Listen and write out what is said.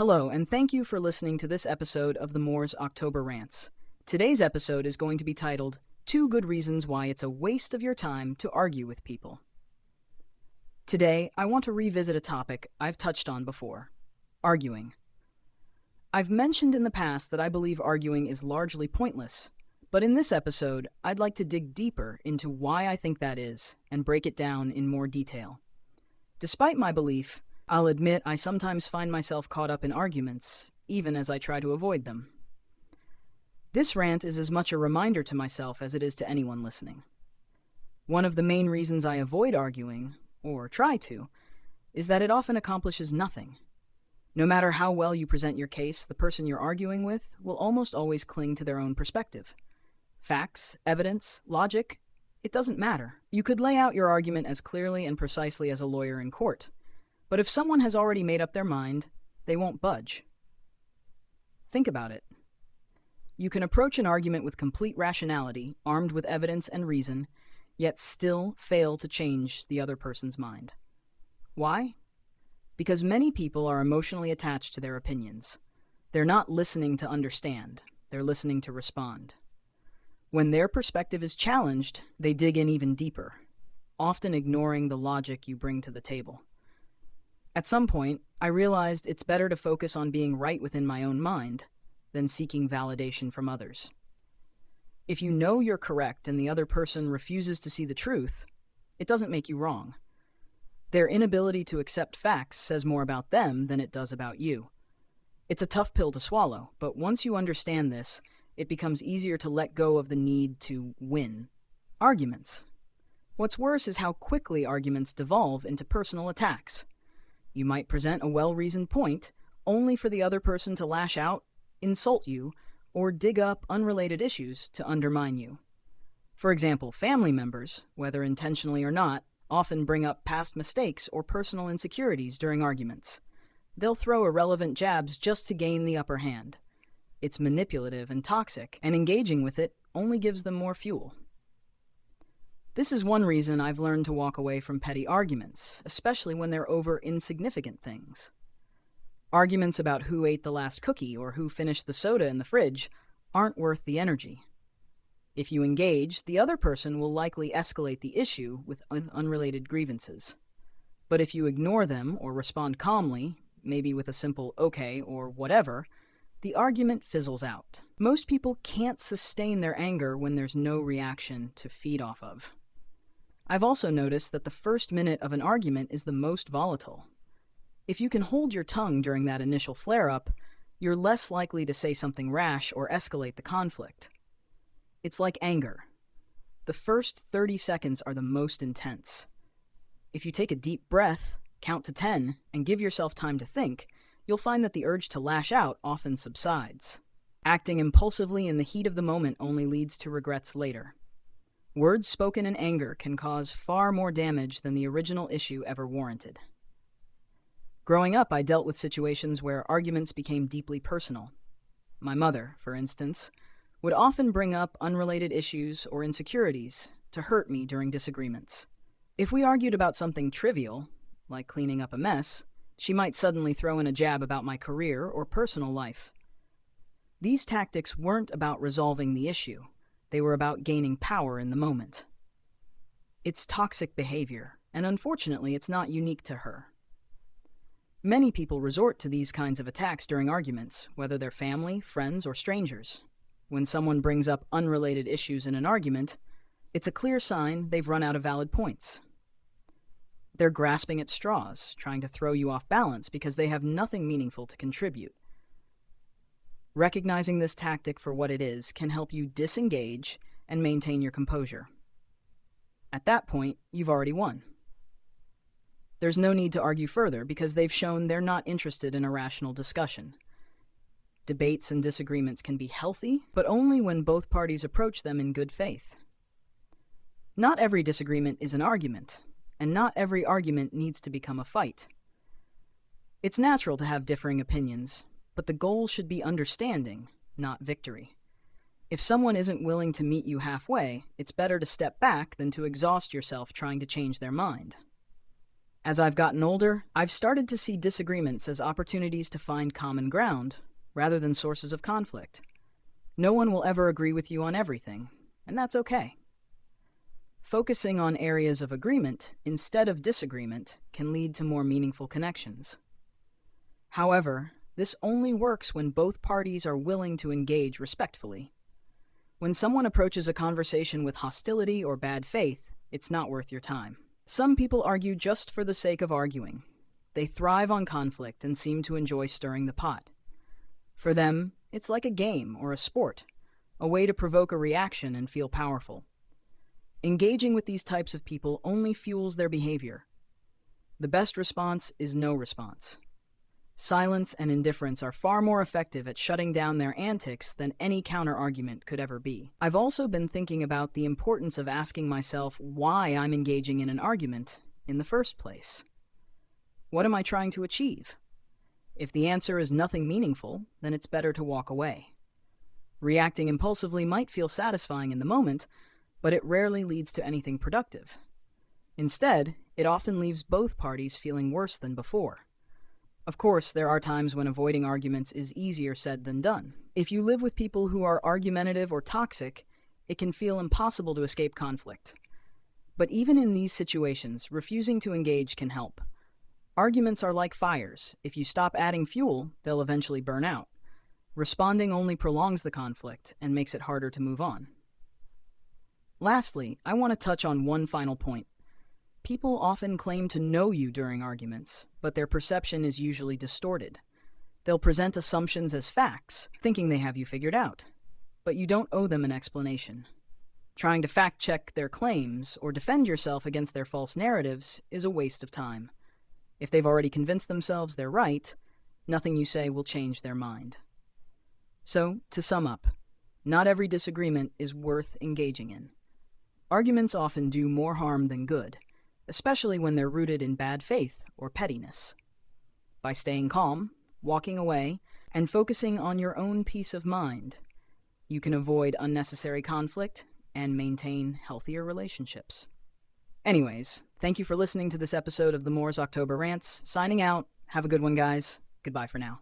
Hello, and thank you for listening to this episode of the Moore's October Rants. Today's episode is going to be titled, Two Good Reasons Why It's a Waste of Your Time to Argue with People. Today, I want to revisit a topic I've touched on before, arguing. I've mentioned in the past that I believe arguing is largely pointless, but in this episode, I'd like to dig deeper into why I think that is and break it down in more detail. Despite my belief, I'll admit I sometimes find myself caught up in arguments, even as I try to avoid them. This rant is as much a reminder to myself as it is to anyone listening. One of the main reasons I avoid arguing, or try to, is that it often accomplishes nothing. No matter how well you present your case, the person you're arguing with will almost always cling to their own perspective. Facts, evidence, logic, it doesn't matter. You could lay out your argument as clearly and precisely as a lawyer in court. But if someone has already made up their mind, they won't budge. Think about it. You can approach an argument with complete rationality, armed with evidence and reason, yet still fail to change the other person's mind. Why? Because many people are emotionally attached to their opinions. They're not listening to understand, they're listening to respond. When their perspective is challenged, they dig in even deeper, often ignoring the logic you bring to the table. At some point, I realized it's better to focus on being right within my own mind than seeking validation from others. If you know you're correct and the other person refuses to see the truth, it doesn't make you wrong. Their inability to accept facts says more about them than it does about you. It's a tough pill to swallow, but once you understand this, it becomes easier to let go of the need to win arguments. What's worse is how quickly arguments devolve into personal attacks. You might present a well-reasoned point, only for the other person to lash out, insult you, or dig up unrelated issues to undermine you. For example, family members, whether intentionally or not, often bring up past mistakes or personal insecurities during arguments. They'll throw irrelevant jabs just to gain the upper hand. It's manipulative and toxic, and engaging with it only gives them more fuel. This is one reason I've learned to walk away from petty arguments, especially when they're over insignificant things. Arguments about who ate the last cookie or who finished the soda in the fridge aren't worth the energy. If you engage, the other person will likely escalate the issue with unrelated grievances. But if you ignore them or respond calmly, maybe with a simple okay or whatever, the argument fizzles out. Most people can't sustain their anger when there's no reaction to feed off of. I've also noticed that the first minute of an argument is the most volatile. If you can hold your tongue during that initial flare-up, you're less likely to say something rash or escalate the conflict. It's like anger. The first 30 seconds are the most intense. If you take a deep breath, count to 10, and give yourself time to think, you'll find that the urge to lash out often subsides. Acting impulsively in the heat of the moment only leads to regrets later. Words spoken in anger can cause far more damage than the original issue ever warranted. Growing up, I dealt with situations where arguments became deeply personal. My mother, for instance, would often bring up unrelated issues or insecurities to hurt me during disagreements. If we argued about something trivial, like cleaning up a mess, she might suddenly throw in a jab about my career or personal life. These tactics weren't about resolving the issue. They were about gaining power in the moment. It's toxic behavior, and unfortunately, it's not unique to her. Many people resort to these kinds of attacks during arguments, whether they're family, friends, or strangers. When someone brings up unrelated issues in an argument, it's a clear sign they've run out of valid points. They're grasping at straws, trying to throw you off balance because they have nothing meaningful to contribute. Recognizing this tactic for what it is can help you disengage and maintain your composure. At that point, you've already won. There's no need to argue further because they've shown they're not interested in a rational discussion. Debates and disagreements can be healthy, but only when both parties approach them in good faith. Not every disagreement is an argument, and not every argument needs to become a fight. It's natural to have differing opinions, but the goal should be understanding, not victory. If someone isn't willing to meet you halfway, it's better to step back than to exhaust yourself trying to change their mind. As I've gotten older, I've started to see disagreements as opportunities to find common ground, rather than sources of conflict. No one will ever agree with you on everything, and that's okay. Focusing on areas of agreement instead of disagreement can lead to more meaningful connections. However, this only works when both parties are willing to engage respectfully. When someone approaches a conversation with hostility or bad faith, it's not worth your time. Some people argue just for the sake of arguing. They thrive on conflict and seem to enjoy stirring the pot. For them, it's like a game or a sport, a way to provoke a reaction and feel powerful. Engaging with these types of people only fuels their behavior. The best response is no response. Silence and indifference are far more effective at shutting down their antics than any counter-argument could ever be. I've also been thinking about the importance of asking myself why I'm engaging in an argument in the first place. What am I trying to achieve? If the answer is nothing meaningful, then it's better to walk away. Reacting impulsively might feel satisfying in the moment, but it rarely leads to anything productive. Instead, it often leaves both parties feeling worse than before. Of course, there are times when avoiding arguments is easier said than done. If you live with people who are argumentative or toxic, it can feel impossible to escape conflict. But even in these situations, refusing to engage can help. Arguments are like fires. If you stop adding fuel, they'll eventually burn out. Responding only prolongs the conflict and makes it harder to move on. Lastly, I want to touch on one final point. People often claim to know you during arguments, but their perception is usually distorted. They'll present assumptions as facts, thinking they have you figured out. But you don't owe them an explanation. Trying to fact-check their claims or defend yourself against their false narratives is a waste of time. If they've already convinced themselves they're right, nothing you say will change their mind. So, to sum up, not every disagreement is worth engaging in. Arguments often do more harm than good, especially when they're rooted in bad faith or pettiness. By staying calm, walking away, and focusing on your own peace of mind, you can avoid unnecessary conflict and maintain healthier relationships. Anyways, thank you for listening to this episode of the Moore's October Rants. Signing out. Have a good one, guys. Goodbye for now.